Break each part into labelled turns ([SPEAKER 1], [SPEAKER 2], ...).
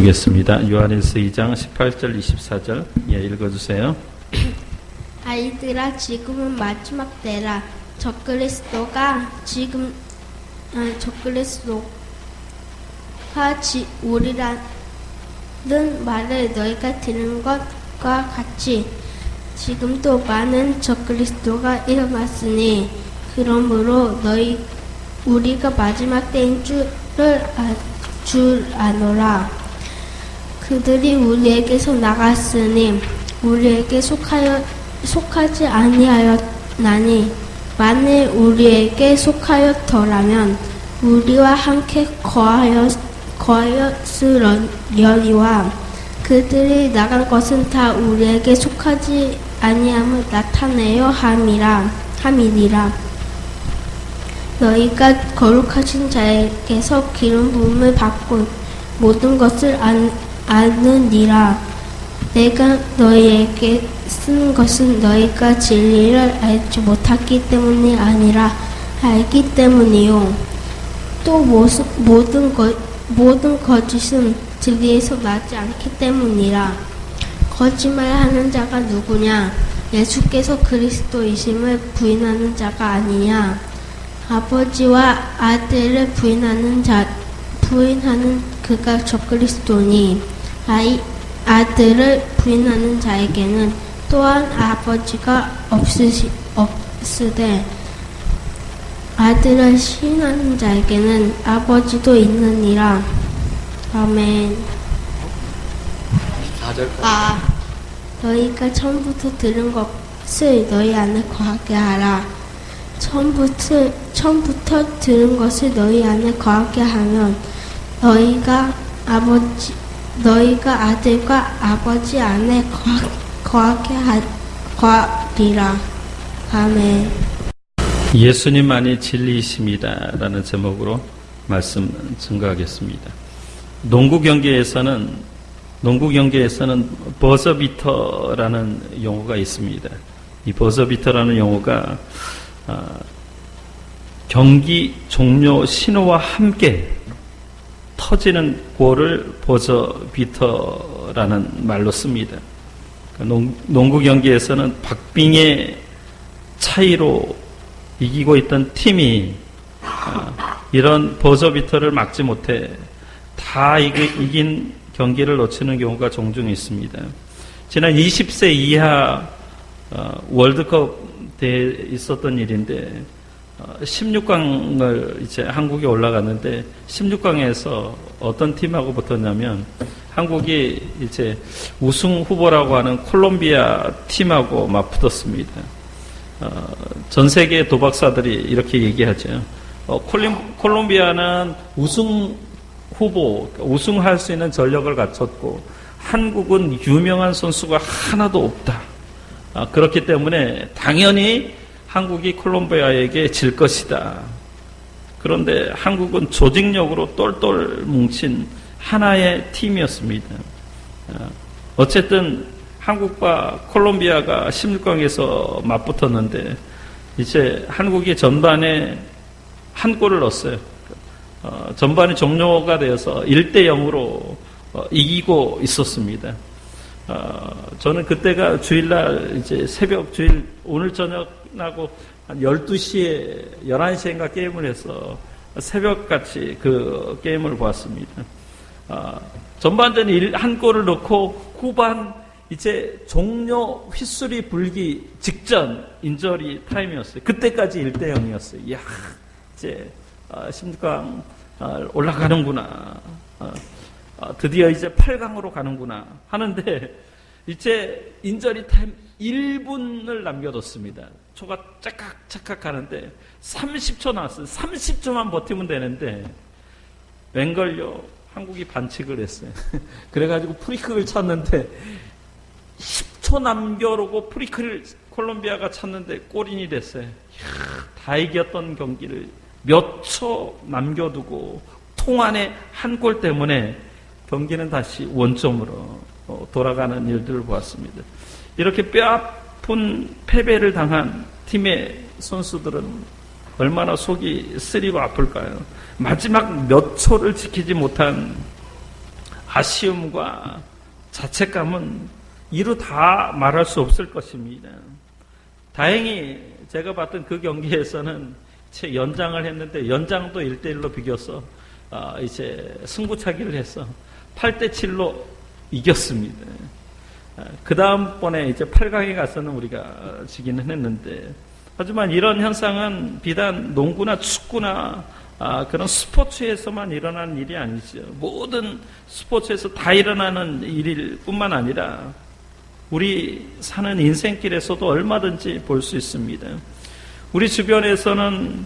[SPEAKER 1] 읽겠습니다. 요한일서 2장 18절 24절 읽어주세요.
[SPEAKER 2] 아이들아, 지금은 마지막 때라. 적그리스도가 오리라는 말을 너희가 들은 것과 같이 지금도 많은 적그리스도가 일어났으니, 그러므로 우리가 마지막 때인 줄 아노라. 그들이 우리에게서 나갔으니 우리에게 속하지 아니하였나니, 만일 우리에게 속하였더라면 우리와 함께 거하였으려니와 그들이 나간 것은 다 우리에게 속하지 아니함을 나타내려 함이니라. 너희가 거룩하신 자에게서 기름 부음을 받고 모든 것을 아느니라. 내가 너희에게 쓴 것은 너희가 진리를 알지 못하기 때문이 아니라 알기 때문이요. 또 모든 거짓은 진리에서 나지 않기 때문이라. 거짓말하는 자가 누구냐? 예수께서 그리스도이심을 부인하는 자가 아니냐? 아버지와 아들을 부인하는 그가 적그리스도니, 아들을 부인하는 자에게는 또한 아버지가 없으되, 아들을 시인하는 자에게는 아버지도 있느니라. 아멘. 너희가 처음부터 들은 것을 너희 안에 거하게 하라. 처음부터 들은 것을 너희 안에 거하게 하면 너희가 아들과 아버지 안에 거하게 하리라. 아멘.
[SPEAKER 1] 예수님만이 진리이십니다 라는 제목으로 말씀 증거하겠습니다. 농구 경기에서는 버저비터라는 용어가 있습니다. 이 버저비터라는 용어가 경기 종료 신호와 함께 터지는 골을 버저비터라는 말로 씁니다. 농구 경기에서는 박빙의 차이로 이기고 있던 팀이 이런 버저비터를 막지 못해 다 이긴 경기를 놓치는 경우가 종종 있습니다. 지난 20세 이하 월드컵 때 있었던 일인데 16강을 이제 한국이 올라갔는데 16강에서 어떤 팀하고 붙었냐면 한국이 이제 우승 후보라고 하는 콜롬비아 팀하고 맞붙었습니다. 전 세계 도박사들이 이렇게 얘기하죠. 콜롬비아는 우승 후보, 우승할 수 있는 전력을 갖췄고 한국은 유명한 선수가 하나도 없다. 그렇기 때문에 당연히 한국이 콜롬비아에게 질 것이다. 그런데 한국은 조직력으로 똘똘 뭉친 하나의 팀이었습니다. 어쨌든 한국과 콜롬비아가 16강에서 맞붙었는데 이제 한국이 전반에 한 골을 넣었어요. 전반이 종료가 되어서 1대0으로 이기고 있었습니다. 저는 그때가 주일날 이제 오늘 저녁하고 한 12시에, 11시인가 게임을 해서 새벽같이 그 게임을 보았습니다. 전반전에 한 골을 넣고 후반 이제 종료 휘슬이 불기 직전 인저리 타임이었어요. 그때까지 1대0이었어요. 이야, 이제 16강 올라가는구나. 드디어 이제 8강으로 가는구나 하는데 이제 인저리 타임 1분을 남겨뒀습니다. 초가 짝깍짝깍 가는데 30초 나왔어요. 30초만 버티면 되는데 웬걸요, 한국이 반칙을 했어요. 그래가지고 프리킥을 쳤는데 10초 남겨놓고 프리킥을 콜롬비아가 쳤는데 골인이 됐어요. 다 이겼던 경기를 몇 초 남겨두고 통안의 한 골 때문에 경기는 다시 원점으로 돌아가는 일들을 보았습니다. 이렇게 뼈아픈 패배를 당한 팀의 선수들은 얼마나 속이 쓰리고 아플까요? 마지막 몇 초를 지키지 못한 아쉬움과 자책감은 이루 다 말할 수 없을 것입니다. 다행히 제가 봤던 그 경기에서는 채 연장을 했는데 연장도 1대1로 비겨서 이제 승부차기를 해서 8대7로 이겼습니다. 그 다음번에 이제 8강에 가서는 우리가 지기는 했는데, 하지만 이런 현상은 비단 농구나 축구나 그런 스포츠에서만 일어나는 일이 아니죠. 모든 스포츠에서 다 일어나는 일일 뿐만 아니라 우리 사는 인생길에서도 얼마든지 볼 수 있습니다. 우리 주변에는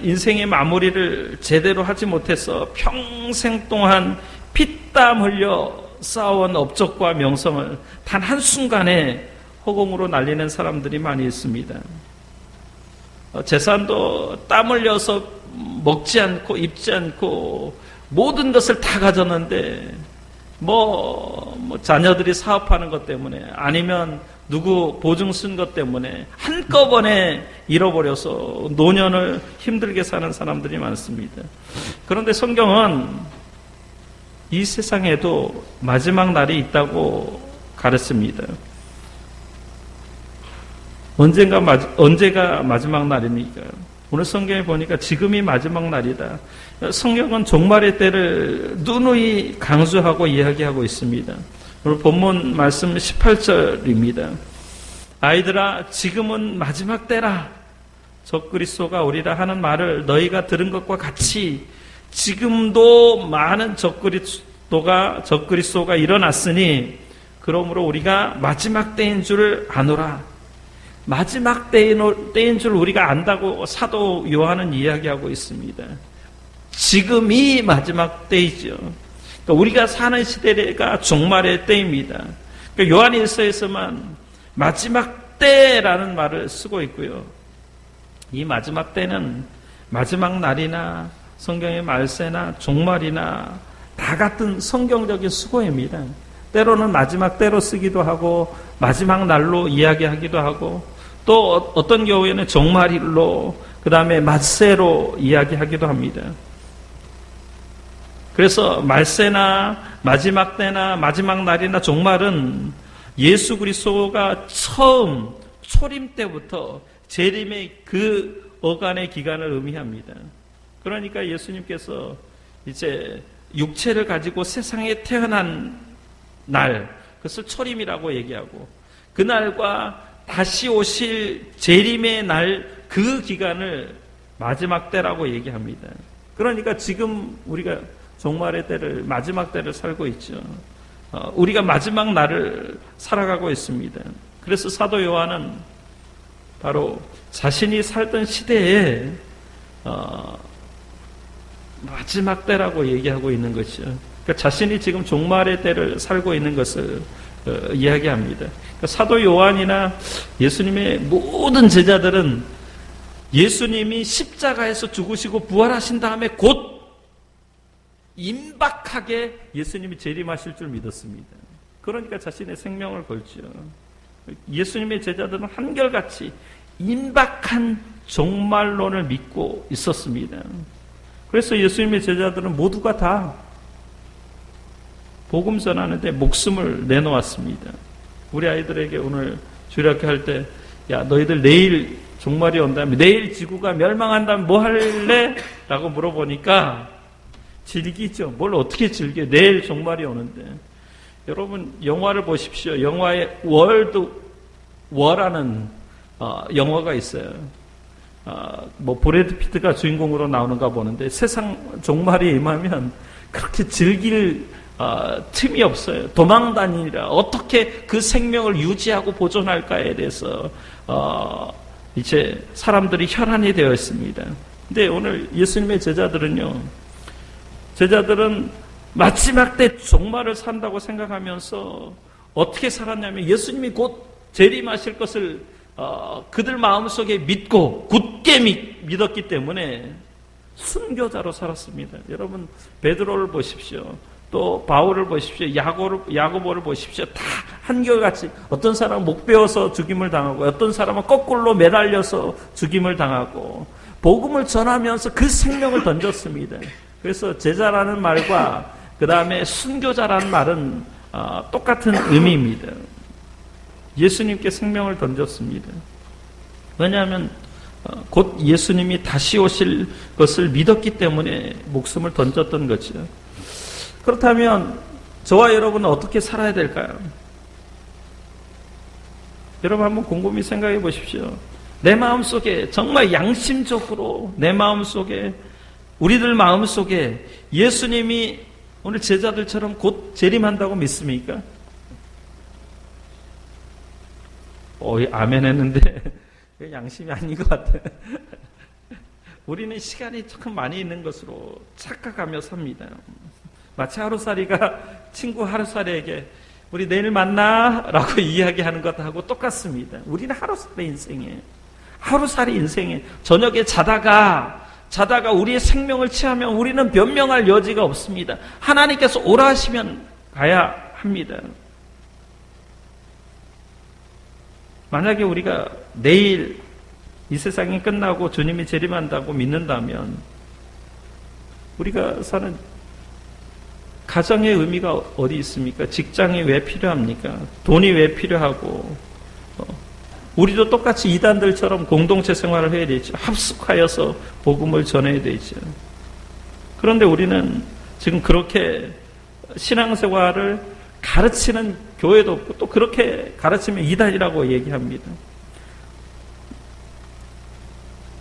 [SPEAKER 1] 인생의 마무리를 제대로 하지 못해서 평생 동안 피땀 흘려 쌓아온 업적과 명성을 단 한순간에 허공으로 날리는 사람들이 많이 있습니다. 재산도 땀 흘려서 먹지 않고 입지 않고 모든 것을 다 가졌는데 자녀들이 사업하는 것 때문에 아니면 누구 보증 쓴 것 때문에 한꺼번에 잃어버려서 노년을 힘들게 사는 사람들이 많습니다. 그런데 성경은 이 세상에도 마지막 날이 있다고 가르칩니다. 언제가 마지막 날입니까? 오늘 성경에 보니까 지금이 마지막 날이다. 성경은 종말의 때를 누누이 강조하고 이야기하고 있습니다. 오늘 본문 말씀 18절입니다. 아이들아, 지금은 마지막 때라. 적그리스도가 오리라 하는 말을 너희가 들은 것과 같이 지금도 많은 적그리스도가 일어났으니 그러므로 우리가 마지막 때인 줄 아노라. 마지막 때인 줄 우리가 안다고 사도 요한은 이야기하고 있습니다. 지금이 마지막 때이죠. 그러니까 우리가 사는 시대가 종말의 때입니다. 그러니까 요한일서에서만 마지막 때라는 말을 쓰고 있고요. 이 마지막 때는 마지막 날이나 성경의 말세나 종말이나 다 같은 성경적인 수고입니다. 때로는 마지막 때로 쓰기도 하고 마지막 날로 이야기하기도 하고 또 어떤 경우에는 종말일로 그 다음에 말세로 이야기하기도 합니다. 그래서 말세나 마지막 때나 마지막 날이나 종말은 예수 그리스도가 처음 초림 때부터 재림의 그 어간의 기간을 의미합니다. 그러니까 예수님께서 이제 육체를 가지고 세상에 태어난 날, 그것을 초림이라고 얘기하고 그날과 다시 오실 재림의 날 그 기간을 마지막 때라고 얘기합니다. 그러니까 지금 우리가 종말의 때를 마지막 때를 살고 있죠. 우리가 마지막 날을 살아가고 있습니다. 그래서 사도 요한은 바로 자신이 살던 시대에 마지막 때라고 얘기하고 있는 것이죠. 그러니까 자신이 지금 종말의 때를 살고 있는 것을 이야기합니다. 그러니까 사도 요한이나 예수님의 모든 제자들은 예수님이 십자가에서 죽으시고 부활하신 다음에 곧 임박하게 예수님이 재림하실 줄 믿었습니다. 그러니까 자신의 생명을 걸죠. 예수님의 제자들은 한결같이 임박한 종말론을 믿고 있었습니다. 그래서 예수님의 제자들은 모두가 다 복음 전하는데 목숨을 내놓았습니다. 우리 아이들에게 오늘 주일학교 할 때, 야, 너희들 내일 종말이 온다면, 내일 지구가 멸망한다면 뭐 할래? 라고 물어보니까 즐기죠. 뭘 어떻게 즐겨? 내일 종말이 오는데. 여러분 영화를 보십시오. 영화에 월드 워라는 영화가 있어요. 브래드 피트가 주인공으로 나오는가 보는데 세상 종말이 임하면 그렇게 즐길 틈이 없어요. 도망 다니라 어떻게 그 생명을 유지하고 보존할까에 대해서 이제 사람들이 혈안이 되어 있습니다. 근데 오늘 예수님의 제자들은 마지막 때 종말을 산다고 생각하면서 어떻게 살았냐면 예수님이 곧 재림하실 것을 그들 마음속에 믿고 굳게 믿었기 때문에 순교자로 살았습니다. 여러분 베드로를 보십시오. 또 바울을 보십시오. 야고보를 보십시오. 다 한결같이 어떤 사람은 목 베어서 죽임을 당하고 어떤 사람은 거꾸로 매달려서 죽임을 당하고 복음을 전하면서 그 생명을 던졌습니다. 그래서 제자라는 말과 그 다음에 순교자라는 말은 똑같은 의미입니다. 예수님께 생명을 던졌습니다. 왜냐하면 곧 예수님이 다시 오실 것을 믿었기 때문에 목숨을 던졌던 거죠. 그렇다면 저와 여러분은 어떻게 살아야 될까요? 여러분 한번 곰곰이 생각해 보십시오. 내 마음속에 정말 양심적으로 내 마음속에 우리들 마음속에 예수님이 오늘 제자들처럼 곧 재림한다고 믿습니까? 아멘 했는데 양심이 아닌 것 같아요. 우리는 시간이 조금 많이 있는 것으로 착각하며 삽니다. 마치 하루살이가 친구 하루살이에게 우리 내일 만나 라고 이야기하는 것하고 똑같습니다. 우리는 하루살이 인생이에요. 하루살이 인생에 저녁에 자다가 우리의 생명을 취하면 우리는 변명할 여지가 없습니다. 하나님께서 오라 하시면 가야 합니다. 만약에 우리가 내일 이 세상이 끝나고 주님이 재림한다고 믿는다면 우리가 사는 가정의 의미가 어디 있습니까? 직장이 왜 필요합니까? 돈이 왜 필요하고 우리도 똑같이 이단들처럼 공동체 생활을 해야 되죠. 합숙하여서 복음을 전해야 되죠. 그런데 우리는 지금 그렇게 신앙생활을 가르치는 교회도 없고 또 그렇게 가르치면 이단이라고 얘기합니다.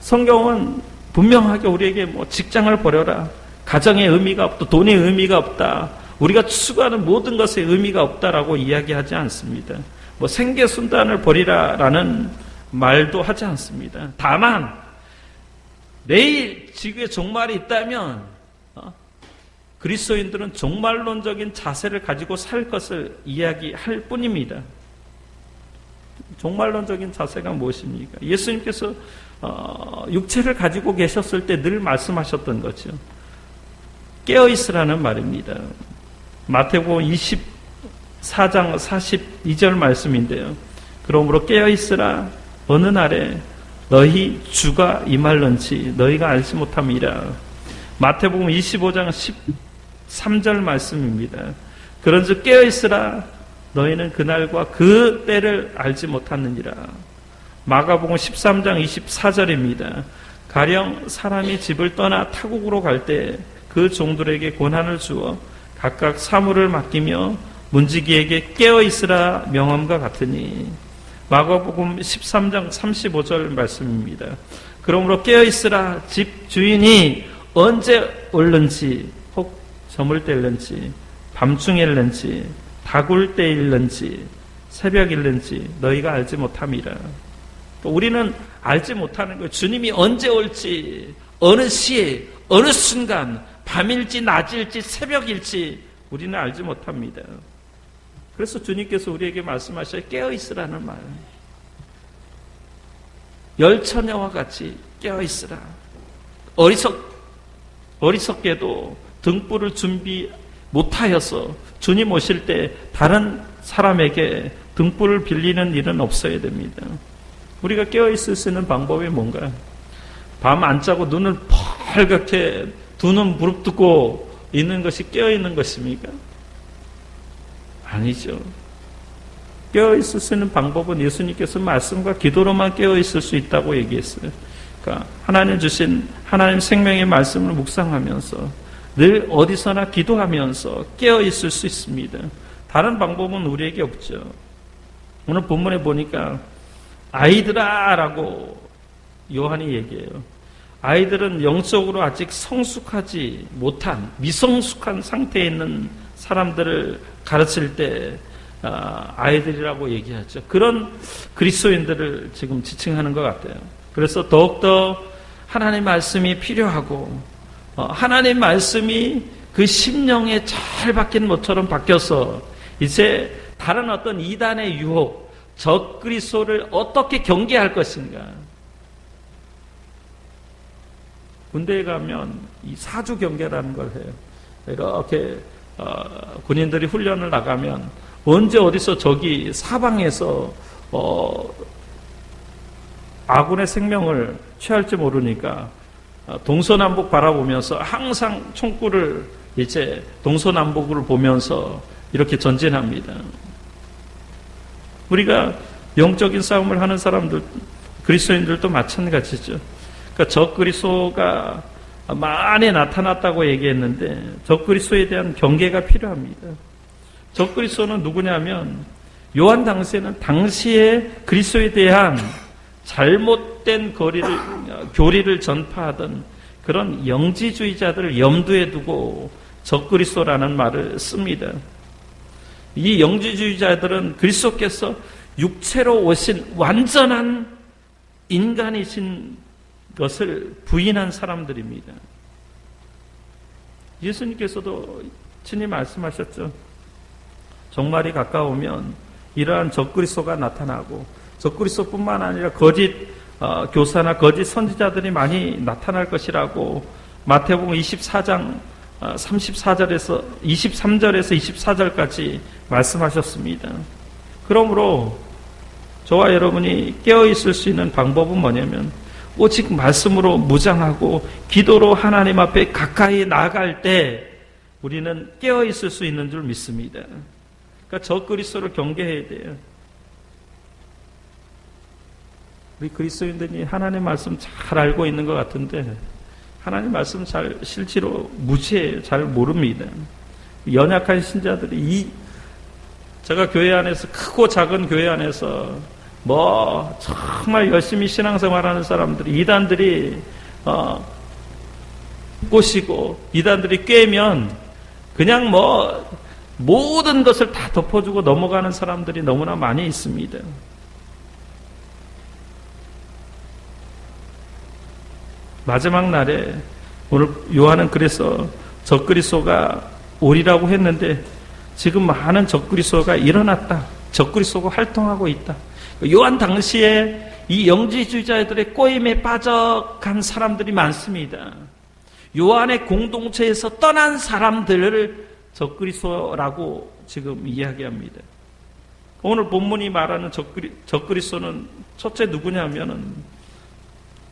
[SPEAKER 1] 성경은 분명하게 우리에게 직장을 버려라, 가정의 의미가 없다, 돈의 의미가 없다, 우리가 추구하는 모든 것에 의미가 없다라고 이야기하지 않습니다. 생계순단을 버리라라는 말도 하지 않습니다. 다만 내일 지구에 종말이 있다면 그리스도인들은 종말론적인 자세를 가지고 살 것을 이야기할 뿐입니다. 종말론적인 자세가 무엇입니까? 예수님께서 육체를 가지고 계셨을 때 늘 말씀하셨던 거죠. 깨어있으라는 말입니다. 마태복음 24장 42절 말씀인데요. 그러므로 깨어있으라. 어느 날에 너희 주가 임할런지 너희가 알지 못함이라. 마태복음 25장 13절 말씀입니다. 그런즉 깨어있으라. 너희는 그날과 그 때를 알지 못하느니라. 마가복음 13장 24절입니다. 가령 사람이 집을 떠나 타국으로 갈 때 그 종들에게 권한을 주어 각각 사물을 맡기며 문지기에게 깨어있으라 명함과 같으니. 마가복음 13장 35절 말씀입니다. 그러므로 깨어있으라. 집 주인이 언제 올는지 혹 저물 때일는지 밤중일는지 다굴 때일는지 새벽일는지 너희가 알지 못함이라. 우리는 알지 못하는 거예요. 주님이 언제 올지, 어느 시에, 어느 순간, 밤일지 낮일지 새벽일지 우리는 알지 못합니다. 그래서 주님께서 우리에게 말씀하셔요. 깨어있으라는 말. 열처녀와 같이 깨어있으라. 어리석게도 등불을 준비 못하여서 주님 오실 때 다른 사람에게 등불을 빌리는 일은 없어야 됩니다. 우리가 깨어있을 수 있는 방법이 뭔가요? 밤 안 자고 눈을 벌겋게 두 눈 부릅뜨고 있는 것이 깨어있는 것입니까? 아니죠. 깨어있을 수 있는 방법은 예수님께서 말씀과 기도로만 깨어있을 수 있다고 얘기했어요. 그러니까 하나님 주신 하나님 생명의 말씀을 묵상하면서 늘 어디서나 기도하면서 깨어있을 수 있습니다. 다른 방법은 우리에게 없죠. 오늘 본문에 보니까 아이들아 라고 요한이 얘기해요. 아이들은 영적으로 아직 성숙하지 못한 미성숙한 상태에 있는 사람들을 가르칠 때 아이들이라고 얘기하죠. 그런 그리스도인들을 지금 지칭하는 것 같아요. 그래서 더욱더 하나님의 말씀이 필요하고 하나님의 말씀이 그 심령에 잘 박힌 못처럼 바뀌어서 이제 다른 어떤 이단의 유혹, 적그리스도를 어떻게 경계할 것인가. 군대에 가면 이 사주 경계라는 걸 해요. 이렇게 군인들이 훈련을 나가면 언제 어디서 적이 사방에서 아군의 생명을 취할지 모르니까 동서남북 바라보면서 항상 총구를 이제 동서남북을 보면서 이렇게 전진합니다. 우리가 영적인 싸움을 하는 사람들, 그리스도인들도 마찬가지죠. 그러니까 적그리스도가 많이 나타났다고 얘기했는데 적그리스도에 대한 경계가 필요합니다. 적그리스도는 누구냐면 요한 당시에는 당시에 그리스도에 대한 잘못된 교리를 전파하던 그런 영지주의자들을 염두에 두고 적그리스도라는 말을 씁니다. 이 영지주의자들은 그리스도께서 육체로 오신 완전한 인간이신 것을 부인한 사람들입니다. 예수님께서도 친히 말씀하셨죠. 종말이 가까우면 이러한 적그리스도가 나타나고 적그리스도뿐만 아니라 거짓 교사나 거짓 선지자들이 많이 나타날 것이라고 마태복음 24장 33절에서 24절까지 말씀하셨습니다. 그러므로 저와 여러분이 깨어있을 수 있는 방법은 뭐냐면 오직 말씀으로 무장하고 기도로 하나님 앞에 가까이 나아갈 때 우리는 깨어있을 수 있는 줄 믿습니다. 그러니까 적그리스도를 경계해야 돼요. 우리 그리스도인들이 하나님 말씀 잘 알고 있는 것 같은데 하나님 말씀 잘 실제로 무지해요. 잘 모릅니다. 연약한 신자들이 제가 교회 안에서 크고 작은 교회 안에서 정말 열심히 신앙생활하는 사람들이 이단들이 꼬시고 이단들이 꿰면 그냥 모든 것을 다 덮어주고 넘어가는 사람들이 너무나 많이 있습니다. 마지막 날에 오늘 요한은 그래서 적그리스도가 오리라고 했는데 지금 많은 적그리스도가 일어났다. 적그리스도가 활동하고 있다. 요한 당시에 이 영지주의자들의 꼬임에 빠져간 사람들이 많습니다. 요한의 공동체에서 떠난 사람들을 적그리스도라고 지금 이야기합니다. 오늘 본문이 말하는 적그리스도는 첫째 누구냐면은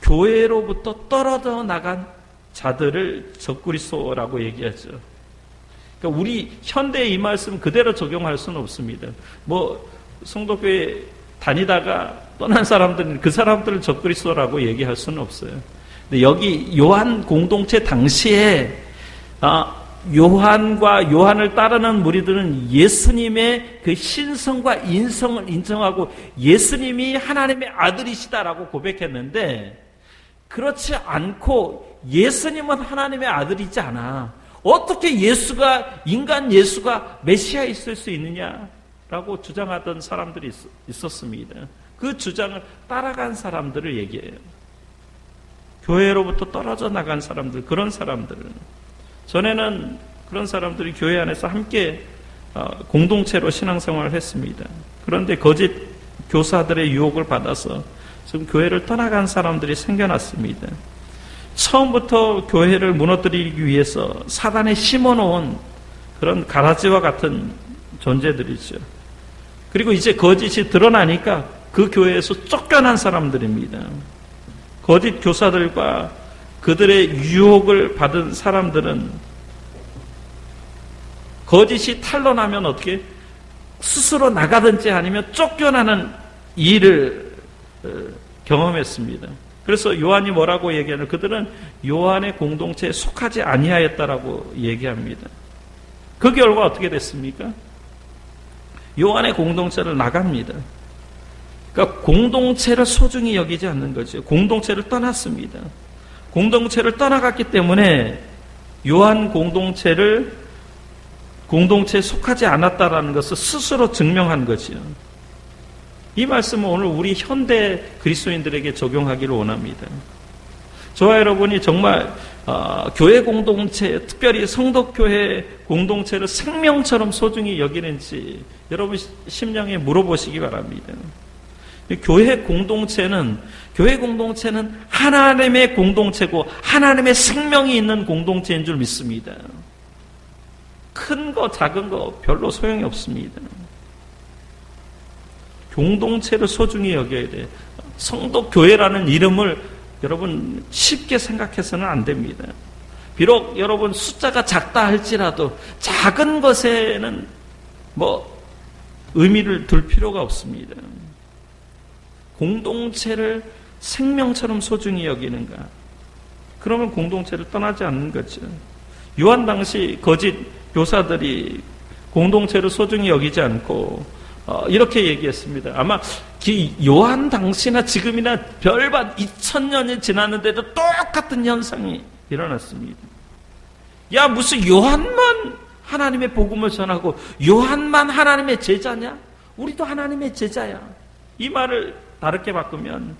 [SPEAKER 1] 교회로부터 떨어져 나간 자들을 적그리스도라고 얘기하죠. 그러니까 우리 현대의 이 말씀 그대로 적용할 수는 없습니다. 성도교회 다니다가 떠난 사람들은 그 사람들을 적그리스도라고 얘기할 수는 없어요. 근데 여기 요한 공동체 당시에 요한과 요한을 따르는 무리들은 예수님의 그 신성과 인성을 인정하고 예수님이 하나님의 아들이시다라고 고백했는데 그렇지 않고 예수님은 하나님의 아들이지 않아. 어떻게 인간 예수가 메시아 있을 수 있느냐라고 주장하던 사람들이 있었습니다. 그 주장을 따라간 사람들을 얘기해요. 교회로부터 떨어져 나간 사람들, 그런 사람들. 전에는 그런 사람들이 교회 안에서 함께 공동체로 신앙생활을 했습니다. 그런데 거짓 교사들의 유혹을 받아서 지금 교회를 떠나간 사람들이 생겨났습니다. 처음부터 교회를 무너뜨리기 위해서 사단에 심어놓은 그런 가라지와 같은 존재들이죠. 그리고 이제 거짓이 드러나니까 그 교회에서 쫓겨난 사람들입니다. 거짓 교사들과 그들의 유혹을 받은 사람들은 거짓이 탄로나면 어떻게 스스로 나가든지 아니면 쫓겨나는 일을 경험했습니다. 그래서 요한이 뭐라고 얘기하냐면 그들은 요한의 공동체에 속하지 아니하였다라고 얘기합니다. 그 결과 어떻게 됐습니까? 요한의 공동체를 나갑니다. 그러니까 공동체를 소중히 여기지 않는 거죠. 공동체를 떠났습니다. 공동체를 떠나갔기 때문에 요한 공동체에 속하지 않았다라는 것을 스스로 증명한 거죠. 이 말씀은 오늘 우리 현대 그리스도인들에게 적용하기를 원합니다. 저와 여러분이 정말 교회 공동체, 특별히 성도교회 공동체를 생명처럼 소중히 여기는지 여러분 심령에 물어보시기 바랍니다. 교회 공동체는 하나님의 공동체고 하나님의 생명이 있는 공동체인 줄 믿습니다. 큰 거 작은 거 별로 소용이 없습니다. 공동체를 소중히 여겨야 돼요. 성도교회라는 이름을 여러분 쉽게 생각해서는 안 됩니다. 비록 여러분 숫자가 작다 할지라도 작은 것에는 의미를 둘 필요가 없습니다. 공동체를 생명처럼 소중히 여기는가? 그러면 공동체를 떠나지 않는 거죠. 요한 당시 거짓 교사들이 공동체를 소중히 여기지 않고 이렇게 얘기했습니다. 아마 요한 당시나 지금이나 별반 2000년이 지났는데도 똑같은 현상이 일어났습니다. 야, 무슨 요한만 하나님의 복음을 전하고 요한만 하나님의 제자냐? 우리도 하나님의 제자야. 이 말을 다르게 바꾸면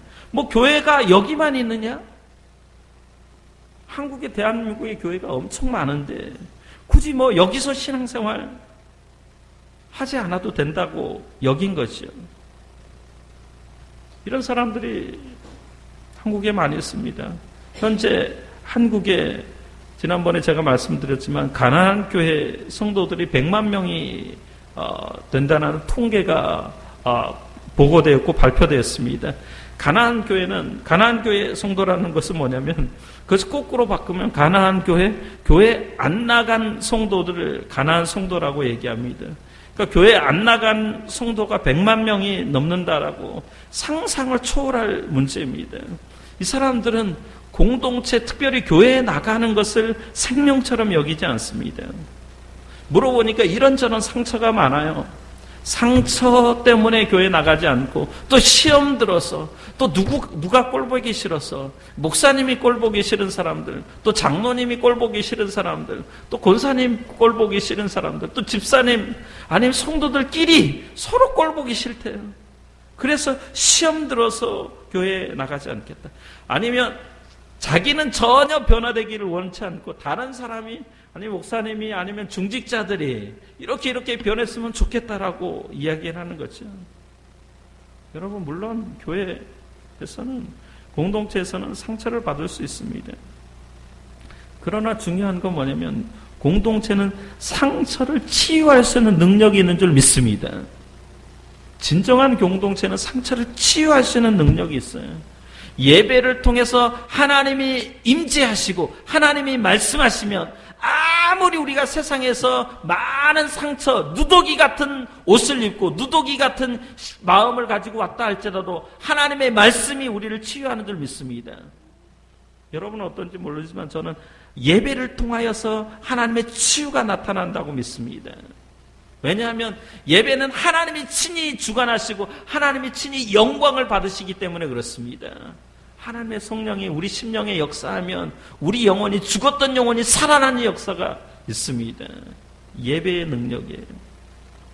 [SPEAKER 1] 교회가 여기만 있느냐? 한국에 대한민국의 교회가 엄청 많은데 굳이 여기서 신앙생활 하지 않아도 된다고 여긴 것이요. 이런 사람들이 한국에 많이 있습니다. 현재 한국에 지난번에 제가 말씀드렸지만 가나안 교회 성도들이 100만 명이 된다는 통계가 보고되었고 발표되었습니다. 가나안 교회 성도라는 것은 뭐냐면 그것을 거꾸로 바꾸면 가나안 교회 안 나간 성도들을 가나안 성도라고 얘기합니다. 그러니까 교회 안 나간 성도가 100만 명이 넘는다라고 상상을 초월할 문제입니다. 이 사람들은 공동체, 특별히 교회에 나가는 것을 생명처럼 여기지 않습니다. 물어보니까 이런저런 상처가 많아요. 상처 때문에 교회 나가지 않고 또 시험 들어서 또 누가 꼴보기 싫어서 목사님이 꼴보기 싫은 사람들, 또 장로님이 꼴보기 싫은 사람들, 또 권사님 꼴보기 싫은 사람들, 또 집사님 아니면 성도들끼리 서로 꼴보기 싫대요. 그래서 시험 들어서 교회에 나가지 않겠다. 아니면 자기는 전혀 변화되기를 원치 않고 다른 사람이 아니면 목사님이 아니면 중직자들이 이렇게 변했으면 좋겠다라고 이야기를 하는 거죠. 여러분, 물론 교회에서는 공동체에서는 상처를 받을 수 있습니다. 그러나 중요한 건 뭐냐면 공동체는 상처를 치유할 수 있는 능력이 있는 줄 믿습니다. 진정한 공동체는 상처를 치유할 수 있는 능력이 있어요. 예배를 통해서 하나님이 임재하시고 하나님이 말씀하시면 아무리 우리가 세상에서 많은 상처, 누더기 같은 옷을 입고 누더기 같은 마음을 가지고 왔다 할지라도 하나님의 말씀이 우리를 치유하는 줄 믿습니다. 여러분은 어떤지 모르지만 저는 예배를 통하여서 하나님의 치유가 나타난다고 믿습니다. 왜냐하면 예배는 하나님이 친히 주관하시고 하나님이 친히 영광을 받으시기 때문에 그렇습니다. 하나님의 성령이 우리 심령에 역사하면 우리 영혼이 죽었던 영혼이 살아나는 역사가 있습니다. 예배의 능력이에요.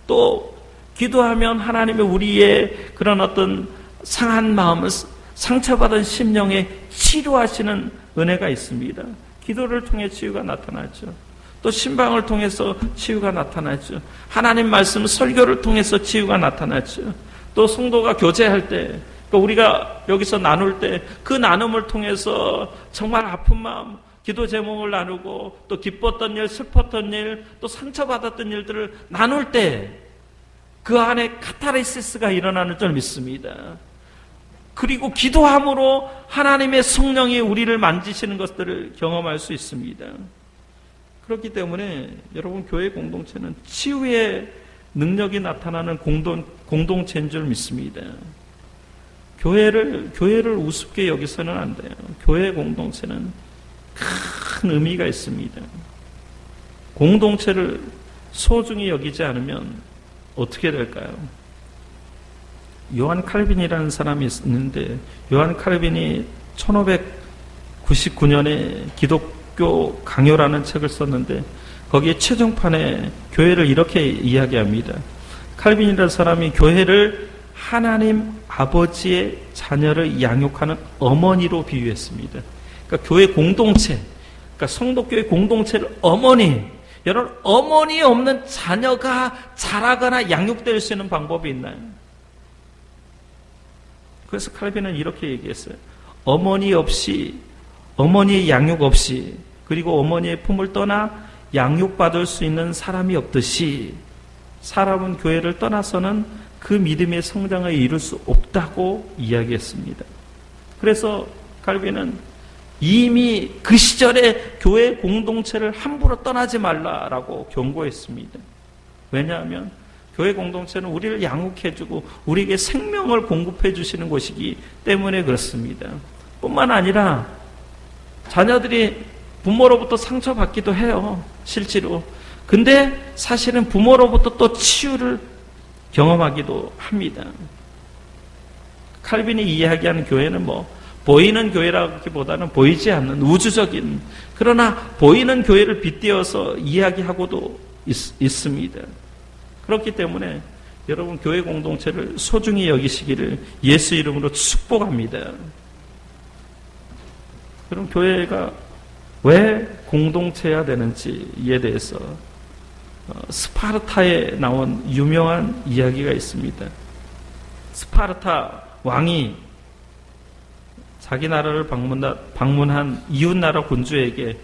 [SPEAKER 1] 또 기도하면 하나님의 우리의 그런 어떤 상한 마음을 상처받은 심령에 치료하시는 은혜가 있습니다. 기도를 통해 치유가 나타나죠. 또 신방을 통해서 치유가 나타나죠. 하나님 말씀 설교를 통해서 치유가 나타나죠. 또 성도가 교제할 때, 우리가 여기서 나눌 때 그 나눔을 통해서 정말 아픈 마음, 기도 제목을 나누고 또 기뻤던 일, 슬펐던 일, 또 상처받았던 일들을 나눌 때 그 안에 카타르시스가 일어나는 줄 믿습니다. 그리고 기도함으로 하나님의 성령이 우리를 만지시는 것들을 경험할 수 있습니다. 그렇기 때문에 여러분, 교회 공동체는 치유의 능력이 나타나는 공동체인 줄 믿습니다. 교회를 우습게 여기서는 안 돼요. 교회 공동체는 큰 의미가 있습니다. 공동체를 소중히 여기지 않으면 어떻게 될까요? 요한 칼빈이라는 사람이 있는데, 요한 칼빈이 1599년에 기독교 강요라는 책을 썼는데 거기에 최종판에 교회를 이렇게 이야기합니다. 칼빈이라는 사람이 교회를 하나님 아버지의 자녀를 양육하는 어머니로 비유했습니다. 그러니까 교회 공동체, 그러니까 성도교회 공동체를 어머니, 여러분, 어머니 없는 자녀가 자라거나 양육될 수 있는 방법이 있나요? 그래서 칼빈은 이렇게 얘기했어요. 어머니의 양육 없이, 그리고 어머니의 품을 떠나 양육받을 수 있는 사람이 없듯이 사람은 교회를 떠나서는 그 믿음의 성장을 이룰 수 없다고 이야기했습니다. 그래서 칼빈은 이미 그 시절에 교회 공동체를 함부로 떠나지 말라라고 경고했습니다. 왜냐하면 교회 공동체는 우리를 양육해주고 우리에게 생명을 공급해 주시는 곳이기 때문에 그렇습니다. 뿐만 아니라 자녀들이 부모로부터 상처받기도 해요. 실제로. 근데 사실은 부모로부터 또 치유를 경험하기도 합니다. 칼빈이 이야기하는 교회는 보이는 교회라기보다는 보이지 않는 우주적인, 그러나 보이는 교회를 빗대어서 이야기하고도 있습니다. 그렇기 때문에 여러분 교회 공동체를 소중히 여기시기를 예수 이름으로 축복합니다. 그럼 교회가 왜 공동체여야 되는지에 대해서 스파르타에 나온 유명한 이야기가 있습니다. 스파르타 왕이 자기 나라를 방문한 이웃나라 군주에게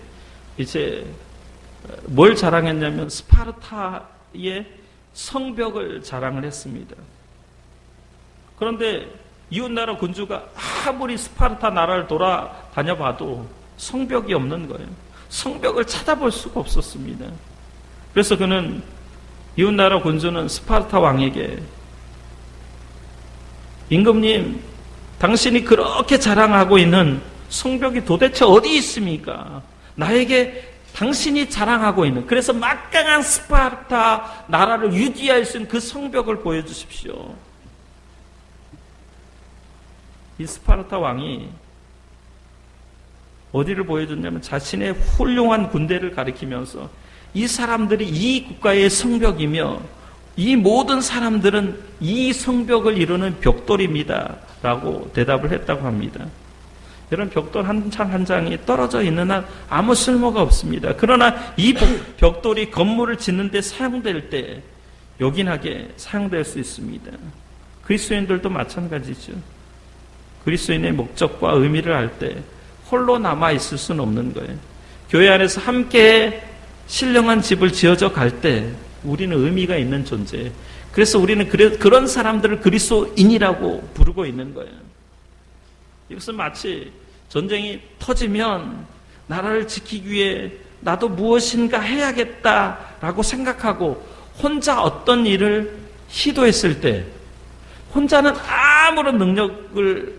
[SPEAKER 1] 이제 뭘 자랑했냐면 스파르타의 성벽을 자랑을 했습니다. 그런데 이웃나라 군주가 아무리 스파르타 나라를 돌아다녀봐도 성벽이 없는 거예요. 성벽을 찾아볼 수가 없었습니다. 그래서 그는 이웃나라 군주는 스파르타 왕에게 임금님, 당신이 그렇게 자랑하고 있는 성벽이 도대체 어디 있습니까? 나에게 당신이 자랑하고 있는, 그래서 막강한 스파르타 나라를 유지할 수 있는 그 성벽을 보여주십시오. 이 스파르타 왕이 어디를 보여줬냐면 자신의 훌륭한 군대를 가리키면서 이 사람들이 이 국가의 성벽이며 이 모든 사람들은 이 성벽을 이루는 벽돌입니다 라고 대답을 했다고 합니다. 이런 벽돌 한 장 한 장이 떨어져 있는 한 아무 쓸모가 없습니다. 그러나 이 벽돌이 건물을 짓는 데 사용될 때 요긴하게 사용될 수 있습니다. 그리스도인들도 마찬가지죠. 그리스도인의 목적과 의미를 알 때 홀로 남아있을 수는 없는 거예요. 교회 안에서 함께 신령한 집을 지어져 갈 때 우리는 의미가 있는 존재. 그래서 우리는 그런 사람들을 그리스도인이라고 부르고 있는 거예요. 이것은 마치 전쟁이 터지면 나라를 지키기 위해 나도 무엇인가 해야겠다라고 생각하고 혼자 어떤 일을 시도했을 때 혼자는 아무런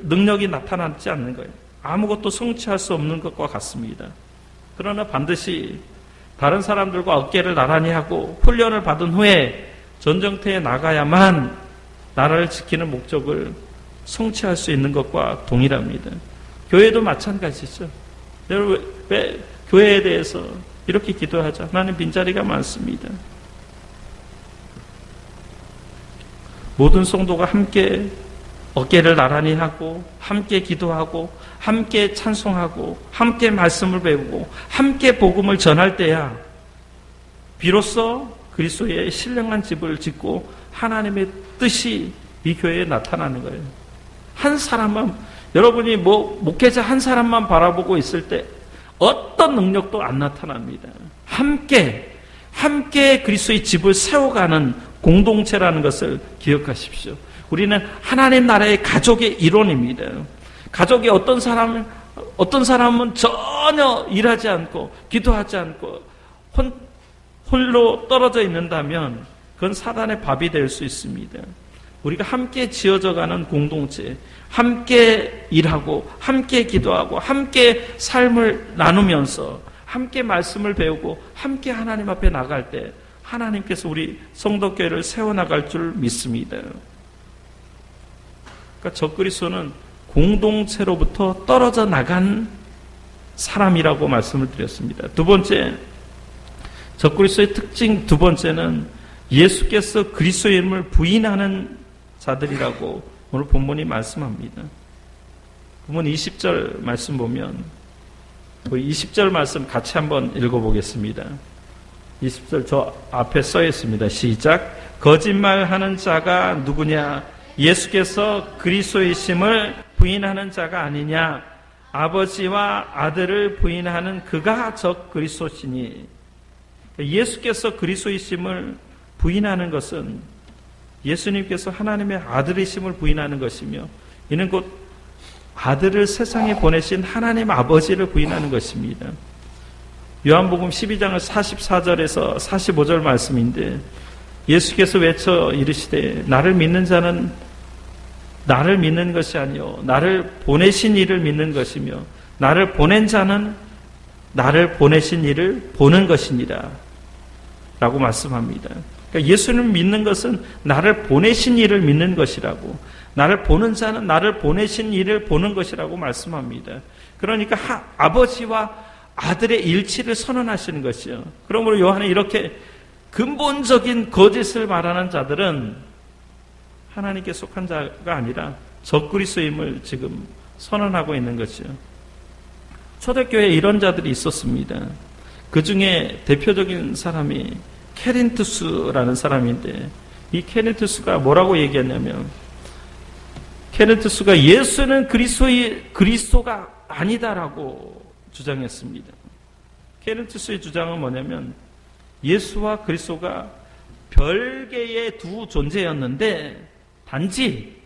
[SPEAKER 1] 능력이 나타나지 않는 거예요. 아무것도 성취할 수 없는 것과 같습니다. 그러나 반드시 다른 사람들과 어깨를 나란히 하고 훈련을 받은 후에 전쟁터에 나가야만 나라를 지키는 목적을 성취할 수 있는 것과 동일합니다. 교회도 마찬가지죠. 여러분, 왜 교회에 대해서 이렇게 기도하자? 나는 빈자리가 많습니다. 모든 성도가 함께 어깨를 나란히 하고 함께 기도하고 함께 찬송하고 함께 말씀을 배우고 함께 복음을 전할 때야 비로소 그리스도의 신령한 집을 짓고 하나님의 뜻이 이 교회에 나타나는 거예요. 한 사람만, 여러분이 목회자 한 사람만 바라보고 있을 때 어떤 능력도 안 나타납니다. 함께 그리스도의 집을 세워가는 공동체라는 것을 기억하십시오. 우리는 하나님 나라의 가족의 일원입니다. 가족이 어떤 사람은 전혀 일하지 않고 기도하지 않고 홀로 떨어져 있는다면 그건 사단의 밥이 될 수 있습니다. 우리가 함께 지어져가는 공동체, 함께 일하고 함께 기도하고 함께 삶을 나누면서 함께 말씀을 배우고 함께 하나님 앞에 나갈 때 하나님께서 우리 성도교회를 세워나갈 줄 믿습니다. 그러니까 적그리스도는 공동체로부터 떨어져 나간 사람이라고 말씀을 드렸습니다. 두 번째, 적그리스도의 특징 두 번째는 예수께서 그리스도의 이름을 부인하는 자들이라고 오늘 본문이 말씀합니다. 본문 20절 말씀 보면 20절 말씀 같이 한번 읽어보겠습니다. 20절 저 앞에 써 있습니다. 시작. 거짓말하는 자가 누구냐? 예수께서 그리스도이심을 부인하는 자가 아니냐? 아버지와 아들을 부인하는 그가 적 그리스도시니. 예수께서 그리스도이심을 부인하는 것은 예수님께서 하나님의 아들이심을 부인하는 것이며, 이는 곧 아들을 세상에 보내신 하나님 아버지를 부인하는 것입니다. 요한복음 12장 44절에서 45절 말씀인데 예수께서 외쳐 이르시되 나를 믿는 자는 나를 믿는 것이 아니요 나를 보내신 이를 믿는 것이며 나를 보낸 자는 나를 보내신 이를 보는 것이니라 라고 말씀합니다. 그러니까 예수님을 믿는 것은 나를 보내신 이를 믿는 것이라고, 나를 보는 자는 나를 보내신 이를 보는 것이라고 말씀합니다. 그러니까 아버지와 아들의 일치를 선언하시는 것이요. 그러므로 요한은 이렇게 근본적인 거짓을 말하는 자들은 하나님께 속한 자가 아니라 적그리스도임을 지금 선언하고 있는 것이요. 초대교회에 이런 자들이 있었습니다. 그 중에 대표적인 사람이 케린투스라는 사람인데, 이 케린투스가 뭐라고 얘기했냐면, 케린투스가 예수는 그리스도가 아니다라고 주장했습니다. 케린투스의 주장은 뭐냐면 예수와 그리스도가 별개의 두 존재였는데 단지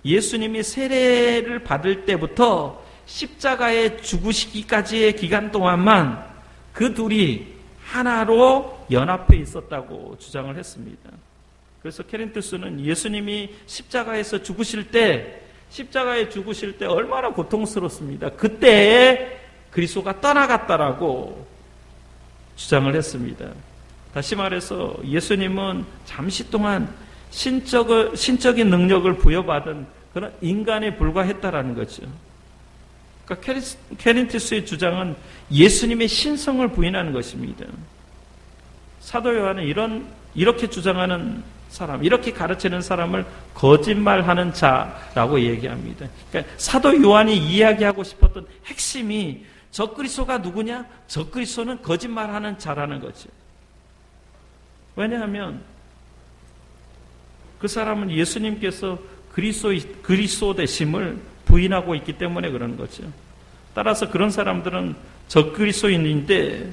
[SPEAKER 1] 예수님이 세례를 받을 때부터 십자가에 죽으시기까지의 기간 동안만 그 둘이 하나로 연합해 있었다고 주장을 했습니다. 그래서 케린투스는 예수님이 십자가에 죽으실 때 얼마나 고통스럽습니다. 그때에 그리스도가 떠나갔다라고 주장을 했습니다. 다시 말해서 예수님은 잠시 동안 신적인 능력을 부여받은 그런 인간에 불과했다라는 거죠. 그러니까 케린투스의 주장은 예수님의 신성을 부인하는 것입니다. 사도 요한은 이렇게 주장하는 사람, 이렇게 가르치는 사람을 거짓말하는 자라고 얘기합니다. 그러니까 사도 요한이 이야기하고 싶었던 핵심이 적그리스도가 누구냐? 적그리스도는 거짓말하는 자라는 거죠. 왜냐하면 그 사람은 예수님께서 그리스도 되심을 부인하고 있기 때문에 그런 거죠. 따라서 그런 사람들은 적그리스도인인데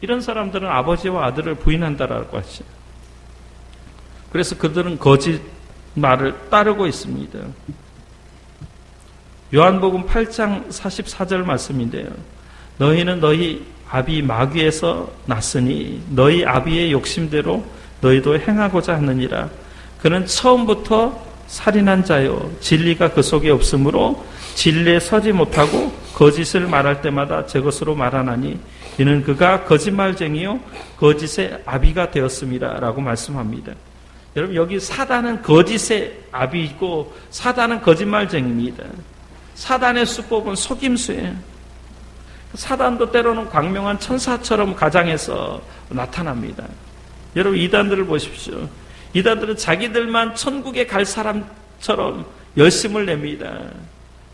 [SPEAKER 1] 이런 사람들은 아버지와 아들을 부인한다라고 하죠. 그래서 그들은 거짓말을 따르고 있습니다. 요한복음 8장 44절 말씀인데요. 너희는 너희 아비 마귀에서 났으니 너희 아비의 욕심대로 너희도 행하고자 하느니라. 그는 처음부터 살인한 자요 진리가 그 속에 없으므로 진리에 서지 못하고 거짓을 말할 때마다 제 것으로 말하나니 이는 그가 거짓말쟁이요 거짓의 아비가 되었습니다 라고 말씀합니다. 여러분, 여기 사단은 거짓의 아비이고 사단은 거짓말쟁이입니다. 사단의 수법은 속임수예요. 사단도 때로는 광명한 천사처럼 가장해서 나타납니다. 여러분, 이단들을 보십시오. 이단들은 자기들만 천국에 갈 사람처럼 열심을 냅니다.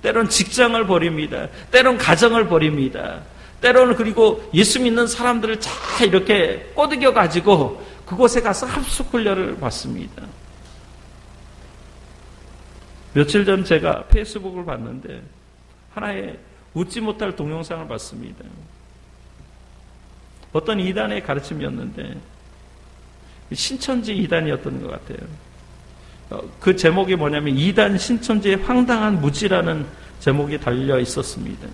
[SPEAKER 1] 때로는 직장을 버립니다. 때로는 가정을 버립니다. 때로는 그리고 예수 믿는 사람들을 잘 이렇게 꼬드겨 가지고 그곳에 가서 합숙훈련을 받습니다. 며칠 전 제가 페이스북을 봤는데 하나의 웃지 못할 동영상을 봤습니다. 어떤 이단의 가르침이었는데 신천지 이단이었던 것 같아요. 그 제목이 뭐냐면 이단 신천지의 황당한 무지라는 제목이 달려 있었습니다.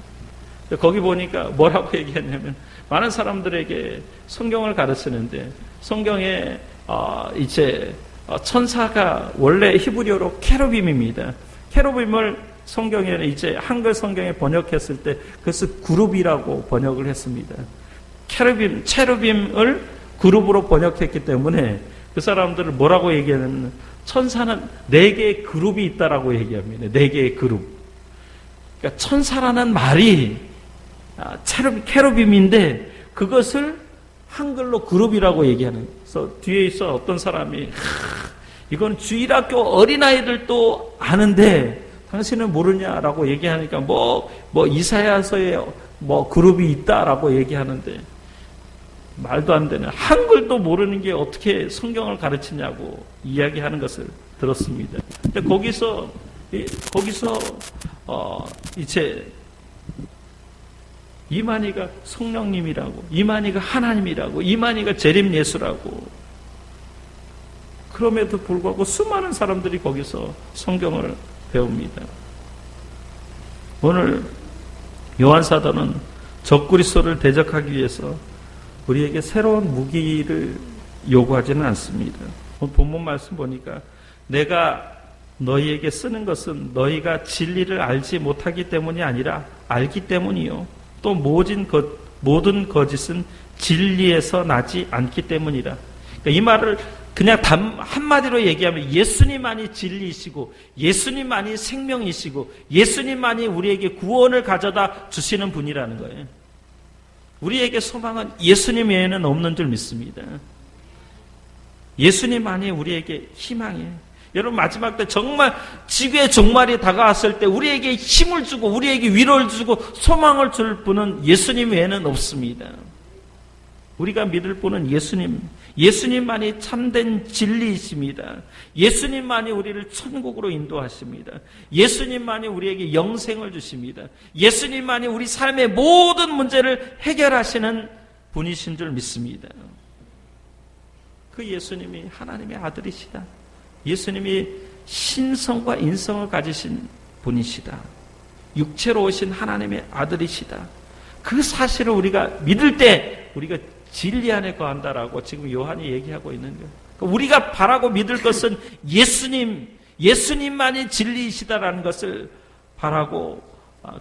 [SPEAKER 1] 거기 보니까 뭐라고 얘기했냐면 많은 사람들에게 성경을 가르치는데 성경에 이제 천사가 원래 히브리어로 케루빔입니다. 케루빔을 성경에는 이제 한글 성경에 번역했을 때 그것을 그룹이라고 번역을 했습니다. 체루빔을 그룹으로 번역했기 때문에 그 사람들을 뭐라고 얘기하냐면 천사는 4개의 그룹이 있다라고 얘기합니다. 4개의 그룹. 그러니까 천사라는 말이 케루빔인데 그것을 한글로 그룹이라고 얘기하는. 그래서 뒤에 있어 어떤 사람이 이건 주일학교 어린아이들도 아는데 당신은 모르냐라고 얘기하니까 뭐 이사야서에 그룹이 있다라고 얘기하는데 말도 안 되는, 한글도 모르는 게 어떻게 성경을 가르치냐고 이야기하는 것을 들었습니다. 근데 거기서 이제 이만희가 성령님이라고, 이만희가 하나님이라고, 이만희가 재림 예수라고, 그럼에도 불구하고 수많은 사람들이 거기서 성경을 배웁니다. 오늘 요한 사도는 적그리스도를 대적하기 위해서 우리에게 새로운 무기를 요구하지는 않습니다. 오늘 본문 말씀 보니까 내가 너희에게 쓰는 것은 너희가 진리를 알지 못하기 때문이 아니라 알기 때문이요. 또 모든 거짓은 진리에서 나지 않기 때문이라. 그러니까 이 말을 그냥 한마디로 얘기하면 예수님만이 진리이시고 예수님만이 생명이시고 예수님만이 우리에게 구원을 가져다 주시는 분이라는 거예요. 우리에게 소망은 예수님 외에는 없는 줄 믿습니다. 예수님만이 우리에게 희망이에요. 여러분 마지막 때 정말 지구의 종말이 다가왔을 때 우리에게 힘을 주고 우리에게 위로를 주고 소망을 줄 분은 예수님 외에는 없습니다. 우리가 믿을 분은 예수님만이 참된 진리이십니다. 예수님만이 우리를 천국으로 인도하십니다. 예수님만이 우리에게 영생을 주십니다. 예수님만이 우리 삶의 모든 문제를 해결하시는 분이신 줄 믿습니다. 그 예수님이 하나님의 아들이시다. 예수님이 신성과 인성을 가지신 분이시다. 육체로 오신 하나님의 아들이시다. 그 사실을 우리가 믿을 때 우리가 진리 안에 거한다라고 지금 요한이 얘기하고 있는 거예요. 그러니까 우리가 바라고 믿을 것은 예수님만이 진리이시다라는 것을 바라고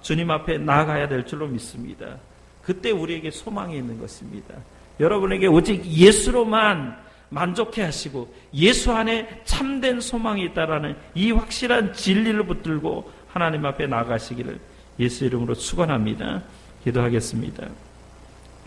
[SPEAKER 1] 주님 앞에 나아가야 될 줄로 믿습니다. 그때 우리에게 소망이 있는 것입니다. 여러분에게 오직 예수로만 만족해 하시고 예수 안에 참된 소망이 있다라는 이 확실한 진리를 붙들고 하나님 앞에 나아가시기를 예수 이름으로 축원합니다. 기도하겠습니다.